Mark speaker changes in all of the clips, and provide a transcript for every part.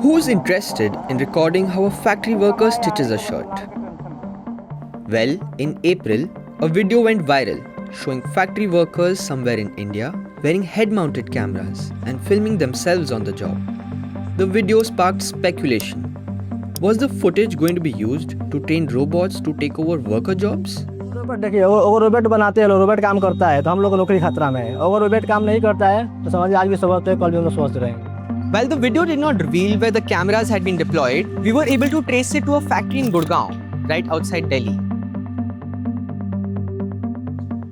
Speaker 1: Who's interested in recording how a factory worker stitches a shirt? Well, in April, a video went viral showing factory workers somewhere in India wearing head-mounted cameras and filming themselves on the job. The video sparked speculation. Was the footage going to be used to train robots to take over worker jobs?
Speaker 2: Robot देखिए, अगर robot बनाते हैं, robot काम करता है तो हम लोग को नौकरी खतरा में है। अगर रोबोट काम नहीं करता है तो समझिए आज भी सोचते हैं, कल भी हम लोग सोच रहे हैं।
Speaker 1: While the video did not reveal where the cameras had been deployed, we were able to trace it to a factory in Gurgaon, right outside Delhi.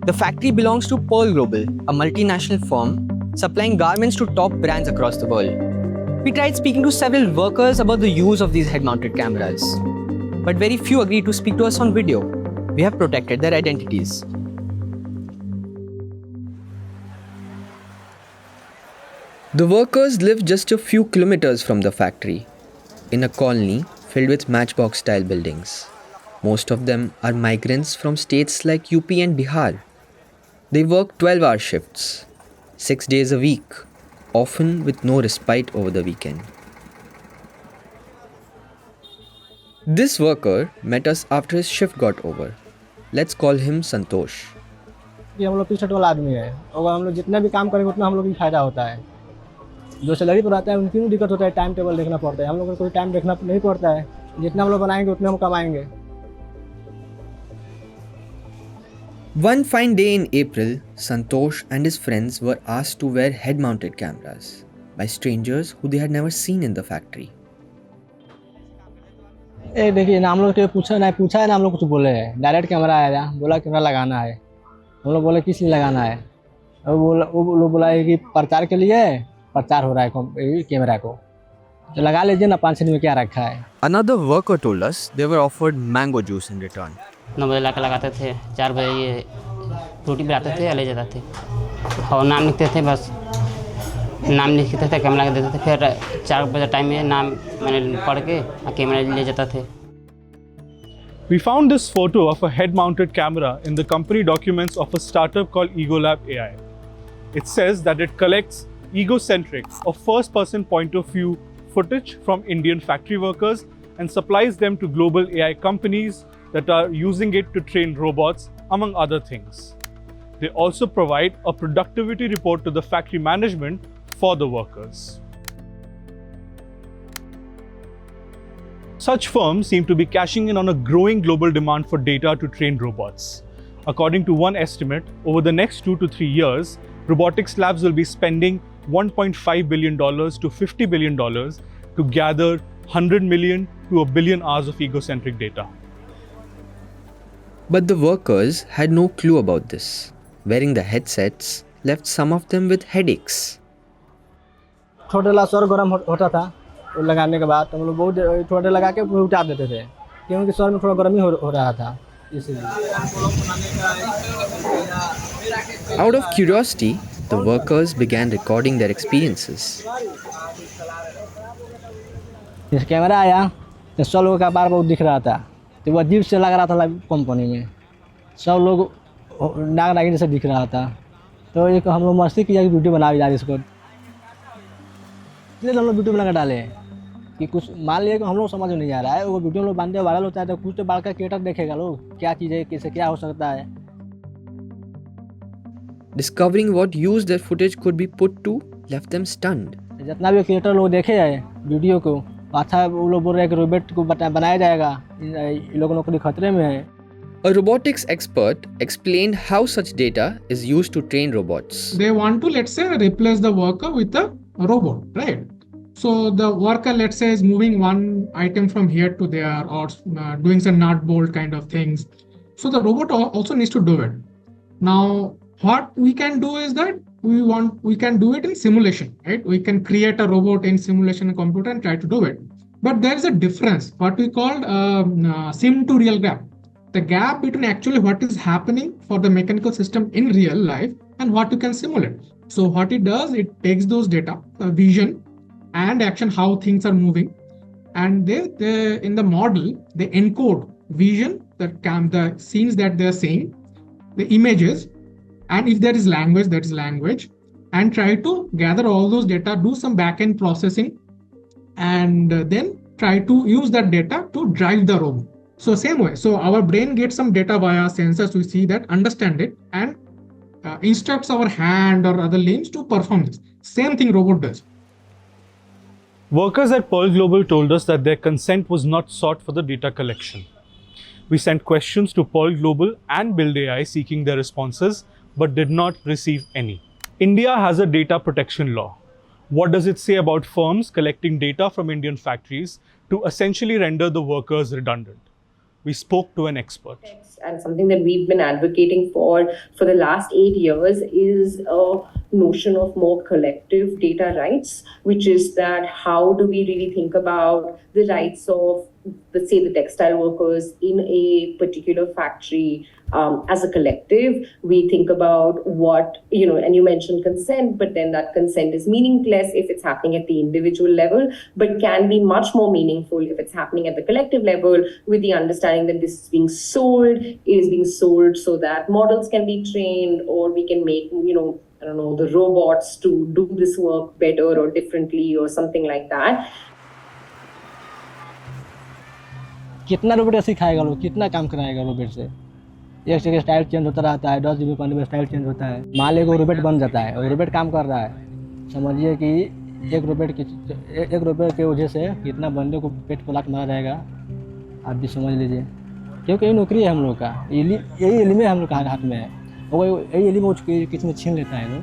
Speaker 1: The factory belongs to Pearl Global, a multinational firm supplying garments to top brands across the world. We tried speaking to several workers about the use of these head-mounted cameras, but very few agreed to speak to us on video. We have protected their identities. The workers live just a few kilometers from the factory, in a colony filled with matchbox-style buildings. Most of them are migrants from states like UP and Bihar. They work 12-hour shifts, 6 days a week, often with no respite over the weekend. This worker met us after his shift got over. Let's call him Santosh.
Speaker 2: ये हम लोग 65 वाला आदमी है, और हम लोग जितना भी काम करेंगे उतना हम लोग को फायदा होता है। जो सैलरी पर आता है उनकी भी दिक्कत होता है, टाइम टेबल देखना पड़ता है। हम लोग को कोई टाइम देखना नहीं पड़ता है, जितना हम लोग बनाएंगे उतना हम कमाएंगे।
Speaker 1: One fine day in April, Santosh and his friends were asked to wear head-mounted cameras by strangers who they had never seen in the factory.
Speaker 2: ए देखिए ना, हम लोग तो पूछा है ना, हम लोग कुछ बोले हैं। डायरेक्ट कैमरा आया, बोला कैमरा लगाना है। हम लोग बोले किस लिए लगाना है, वो लोग बोला है कि प्रचार के लिए प्रचार हो रहा है कैमरा को, तो लगा लीजिए ना, 5 दिन में क्या रखा है।
Speaker 1: Another worker told us they were offered mango juice in return.
Speaker 3: 9 बजे लाकर लगाते थे, 4 बजे ये रोटी बनाते थे, ले जाते थे और नाम लिखते थे। बस नाम लिखते थे, कैमरा देते थे, फिर 4 बजे टाइम में नाम मैंने पढ़ के कैमरा ले जाता थे।
Speaker 4: We found this photo of a head-mounted camera in the company documents of a startup called EgoLab AI. It says that it collects egocentric or first-person point of view footage from Indian factory workers and supplies them to global AI companies that are using it to train robots, among other things. They also provide a productivity report to the factory management for the workers. Such firms seem to be cashing in on a growing global demand for data to train robots. According to one estimate, over the next 2 to 3 years, robotics labs will be spending $1.5 billion to $50 billion to gather 100 million to a billion hours of egocentric data.
Speaker 1: But the workers had no clue about this. Wearing the headsets left some of them with headaches.
Speaker 2: थोड़ा ला sir गर्म होता था, वो लगाने के बाद हम लोग बहुत थोड़ा लगा के उठा देते थे, क्योंकि सर में थोड़ा गर्मी हो रहा था, इसलिए।
Speaker 1: Out of curiosity, the workers began recording their experiences.
Speaker 2: जैसे कैमरा आया तो सब लोगों का बार बहुत दिख रहा था, तो वो अजीब से लग रहा था कंपनी में, सब लोग नाग नागिन जैसे दिख रहा था। तो एक हम लोग मस्ती किया कि वीडियो बना जा इसको, इसलिए हम लोग वीडियो बना कर डाले कि कुछ मान लिया कि हम लोग समझ नहीं आ रहा है, वो वीडियो हम लोग बांधते वायरल होता है तो कुछ तो बाल का क्रिएटर देखेगा, लोग क्या चीज़ है, कैसे क्या हो सकता है।
Speaker 1: Discovering what use their footage could be put to left them stunned.
Speaker 2: जितना भी क्रिएटर लोग देखे हैं वीडियो को, अच्छा वो लोग बोल रहे हैं कि रोबोट को बनाया जाएगा, ये लोग नौकरी खतरे में है।
Speaker 1: A robotics expert explained how such data is used to train robots.
Speaker 5: They want to, let's say, replace the worker with a robot, right? So the worker, let's say, is moving one item from here to there, or doing some nut bolt kind of things. So the robot also needs to do it. Now, what we can do is that we can do it in simulation, right? We can create a robot in simulation computer and try to do it. But there is a difference, what we call sim to real gap. The gap between actually what is happening for the mechanical system in real life and what you can simulate. So what it does, it takes those data, vision and action, how things are moving, and they in the model, they encode vision, the scenes that they're seeing, the images, and if there is language, that is language, and try to gather all those data, do some back-end processing, and then try to use that data to drive the robot. So same way, so our brain gets some data via sensors, we see that, understand it, and instructs our hand or other limbs to perform this. Same thing robot does.
Speaker 4: Workers at Pearl Global told us that their consent was not sought for the data collection. We sent questions to Pearl Global and Build AI seeking their responses, but did not receive any. India has a data protection law. What does it say about firms collecting data from Indian factories to essentially render the workers redundant? We spoke to an expert.
Speaker 6: And something that we've been advocating for the last 8 years is a notion of more collective data rights, which is that how do we really think about the rights of, let's say, the textile workers in a particular factory as a collective. We think about what, and you mentioned consent, but then that consent is meaningless if it's happening at the individual level, but can be much more meaningful if it's happening at the collective level, with the understanding that this is being sold, it is being sold so that models can be trained, or we can make, the robots to do this work better or differently or something like that.
Speaker 2: कितना robot सिखाएगा लोग, कितना काम कराएगा robot से? एक जगह style change होता रहता है, 10 GB पर स्टाइल चेंज होता है। मान लो रोबोट बन जाता है और रोबोट काम कर रहा है, समझिए कि एक रोबोट के वजह से कितना बंदे को पेट पलाट मारा जाएगा, आप भी समझ लीजिए। क्योंकि ये नौकरी है हम लोग का, यही इल्म है हम लोग का हाथ में है, और यही इल्म किसी में छीन लेता है,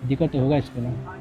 Speaker 2: दिक्कत होगा इसको ना।